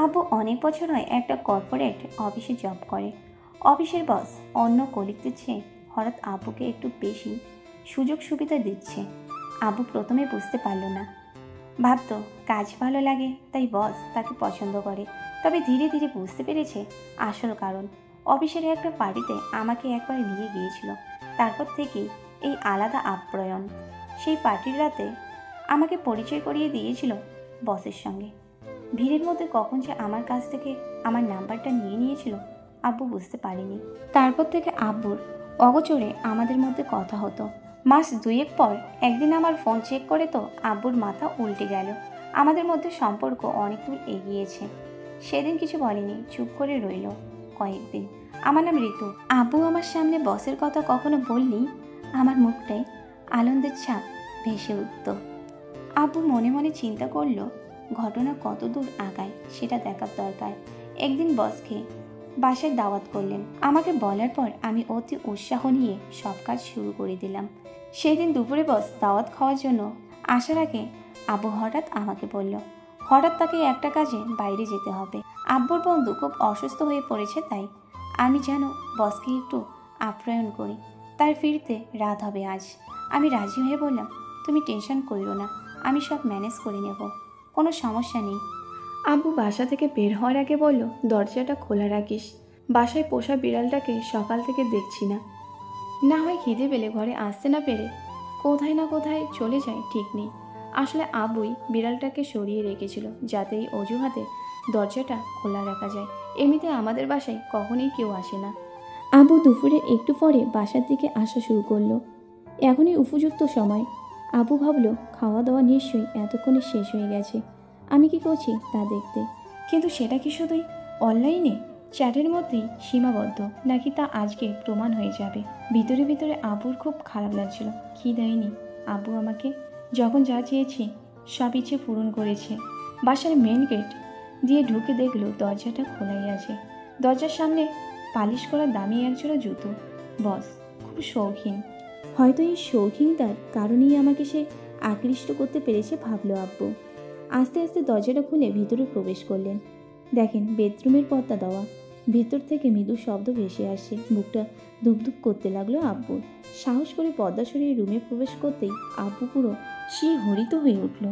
আব্বু অনেক বছর হয় একটা কর্পোরেট অফিসে জব করে। অফিসের বস অন্য কলিগদের চেয়ে হঠাৎ আব্বুকে একটু বেশি সুযোগ সুবিধা দিচ্ছে। আব্বু প্রথমে বুঝতে পারল না, ভাবতো কাজ ভালো লাগে তাই বস তাকে পছন্দ করে। তবে ধীরে ধীরে বুঝতে পেরেছে আসল কারণ। অফিসের একটা পার্টিতে আমাকে একবার নিয়ে গিয়েছিল, তারপর থেকেই এই আলাদা আপ্যায়ন। সেই পার্টির রাতে আমাকে পরিচয় করিয়ে দিয়েছিল বসের সঙ্গে। ভিড়ের মধ্যে কখন যে আমার কাছ থেকে আমার নাম্বারটা নিয়ে নিয়েছিল আব্বু বুঝতে পারেনি। তারপর থেকে আব্বুর অগোচরে আমাদের মধ্যে কথা হতো। মাস দুয়েক পর একদিন আমার ফোন চেক করে তো আব্বুর মাথা উল্টে গেল। আমাদের মধ্যে সম্পর্ক অনেক দূর এগিয়েছে। সেদিন কিছু বলেনি, চুপ করে রইল কয়েকদিন। আমার নাম ঋতু। আব্বু আমার সামনে বসের কথা কখনো বললি আমার মুখটায় আনন্দের ছাপ ভেসে উঠত। আব্বু মনে মনে চিন্তা করলো ঘটনা কত দূর আগায় সেটা দেখার দরকার। একদিন বসকে বাসায় দাওয়াত করলেন। আমাকে বলার পর আমি অতি উৎসাহ নিয়ে সব কাজ শুরু করে দিলাম। সেই দিন দুপুরে বস দাওয়াত খাওয়ার জন্য আসার আগে আব্বু হঠাৎ আমাকে বলল হঠাৎ তাকে একটা কাজে বাইরে যেতে হবে। আব্বুর বন্ধু খুব অসুস্থ হয়ে পড়েছে, তাই আমি যেন বসকে একটু আপ্যায়ন করি। তার ফিরতে রাত হবে আজ। আমি রাজি হয়ে বললাম, তুমি টেনশন করিও না, আমি সব ম্যানেজ করে নেব, কোনো সমস্যা নেই। আব্বু বাসা থেকে বের হওয়ার আগে বলল, দরজাটা খোলা রাখিস, বাসায় পোষা বিড়ালটাকে সকাল থেকে দেখছি না, না হয় খিদে পেলে ঘরে আসতে না পেরে কোথায় না কোথায় চলে যায় ঠিক নেই। আসলে আব্বুই বিড়ালটাকে সরিয়ে রেখেছিল যাতে এই অজুহাতে দরজাটা খোলা রাখা যায়। এমনিতে আমাদের বাসায় কখনোই কেউ আসে না। আব্বু দুপুরে একটু পরে বাসার দিকে আসা শুরু করলো। এখনই উপযুক্ত সময়। আব্বু ভাবলো খাওয়া দাওয়া নিশ্চয়ই এতক্ষণে শেষ হয়ে গেছে, আমি কি করছি তা দেখতে। কিন্তু সেটা কি শুধুই অনলাইনে চ্যাটের মধ্যেই সীমাবদ্ধ, নাকি তা আজকে প্রমাণ হয়ে যাবে? ভিতরে ভিতরে আব্বুর খুব খারাপ লাগছিল। কি দেয়নি আব্বু আমাকে? যখন যা চেয়েছি সব ইচ্ছে পূরণ করেছে। বাসার মেন গেট দিয়ে ঢুকে দেখলো দরজাটা খোলাই আছে। দরজার সামনে পালিশ করা দামি একজোড়া জুতো। বস খুব শৌখিন, হয়তো এই শৌখিনতার কারণেই আমাকে সে আকৃষ্ট করতে পেরেছে ভাবলো আব্বু। আস্তে আস্তে দরজাটা খুলে ভিতরে প্রবেশ করলেন। দেখেন বেডরুমের পর্দা দেওয়া, ভেতর থেকে মৃদু শব্দ ভেসে আসে। বুকটা ধুপধুপ করতে লাগলো আব্বুর। সাহস করে পর্দা সরিয়ে রুমে প্রবেশ করতেই আব্বু পুরো শিহরিত হয়ে উঠল।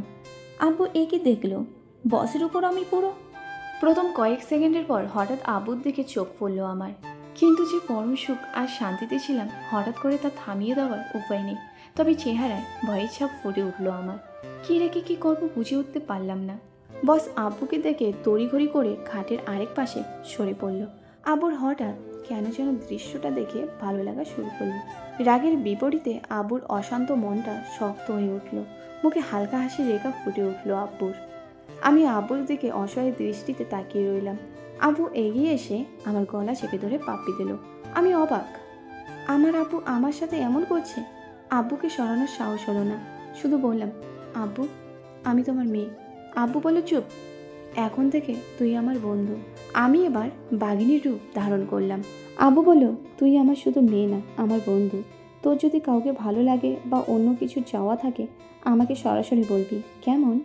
আব্বু একে দেখলো, বসের উপর আমি পুরো। প্রথম কয়েক সেকেন্ডের পর হঠাৎ আব্বুর দিকে চোখ পড়ল আমার। কিন্তু যে পরম সুখ আর শান্তিতে ছিলাম হঠাৎ করে তা থামিয়ে দেওয়ার উপায় নেই। তবে চেহারায় ভয়ের ছাপ ফুটে উঠল আমার। কি রেখে কি করবো বুঝে উঠতে পারলাম না। বস আব্বুকে দেখে তড়িঘড়ি করে খাটের আরেক পাশে সরে পড়ল। আব্বুর হঠাৎ কেন যেন দৃশ্যটা দেখে ভালো লাগা শুরু করলো। রাগের বিপরীতে আব্বুর অশান্ত মনটা শক্ত হয়ে উঠল। মুখে হালকা হাসির রেখা ফুটে উঠল আব্বুর। আমি আব্বুর দিকে অসহায় দৃষ্টিতে তাকিয়ে রইলাম। আব্বু এগিয়ে এসে আমার গলা চেপে ধরে পাপ্পি দিল। আমি অবাক, আমার আব্বু আমার সাথে এমন করছে। আব্বুকে সরানোর সাহস হলো না, শুধু বললাম, আব্বু আমি তোমার মেয়ে। আব্বু বলল, চুপ, এখন থেকে তুই আমার বন্ধু। আমি এবার বাঘিনীর রূপ ধারণ করলাম। আব্বু বলল, তুই আমার শুধু মেয়ে না, আমার বন্ধু। তোর যদি কাউকে ভালো লাগে বা অন্য কিছু চাওয়া থাকে আমাকে সরাসরি বলবি, কেমন?